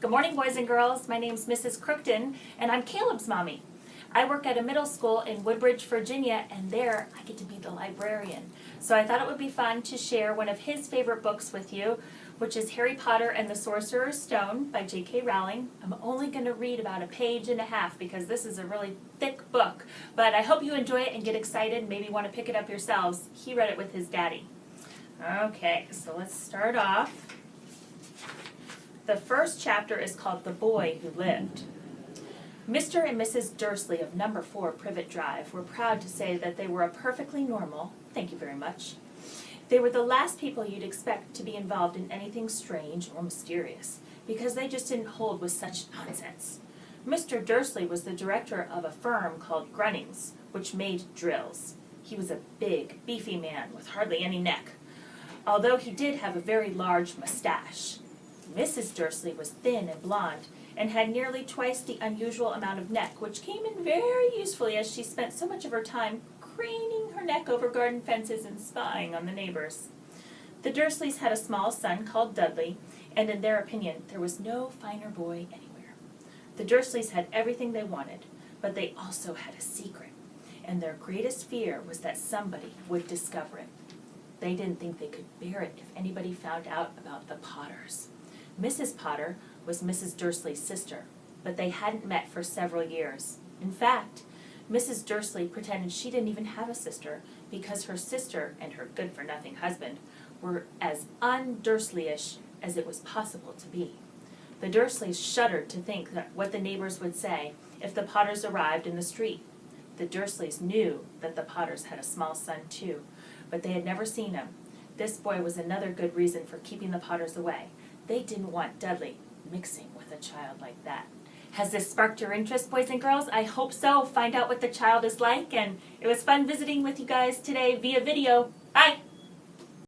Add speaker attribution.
Speaker 1: Good morning, boys and girls. My name's Mrs. Crookton, and I'm Caleb's mommy. I work at a middle school in Woodbridge, Virginia, and there I get to be the librarian. So I thought it would be fun to share one of his favorite books with you, which is Harry Potter and the Sorcerer's Stone by J.K. Rowling. I'm only going to read about a page and a half because this is a really thick book, but I hope you enjoy it and get excited, maybe want to pick it up yourselves. He read it with his daddy. Okay, so let's start off. The first chapter is called The Boy Who Lived. Mr. and Mrs. Dursley of number 4 Privet Drive were proud to say that they were a perfectly normal, thank you very much. They were the last people you'd expect to be involved in anything strange or mysterious, because they just didn't hold with such nonsense. Mr. Dursley was the director of a firm called Grunnings, which made drills. He was a big, beefy man with hardly any neck, although he did have a very large mustache. Mrs. Dursley was thin and blonde, and had nearly twice the unusual amount of neck, which came in very usefully as she spent so much of her time craning her neck over garden fences and spying on the neighbors. The Dursleys had a small son called Dudley, and in their opinion, there was no finer boy anywhere. The Dursleys had everything they wanted, but they also had a secret, and their greatest fear was that somebody would discover it. They didn't think they could bear it if anybody found out about the Potters. Mrs. Potter was Mrs. Dursley's sister, but they hadn't met for several years. In fact, Mrs. Dursley pretended she didn't even have a sister because her sister and her good-for-nothing husband were as un-Dursleyish as it was possible to be. The Dursleys shuddered to think that what the neighbors would say if the Potters arrived in the street. The Dursleys knew that the Potters had a small son too, but they had never seen him. This boy was another good reason for keeping the Potters away. They didn't want Dudley mixing with a child like that. Has this sparked your interest, boys and girls? I hope so. Find out what the child is like, and it was fun visiting with you guys today via video. Bye!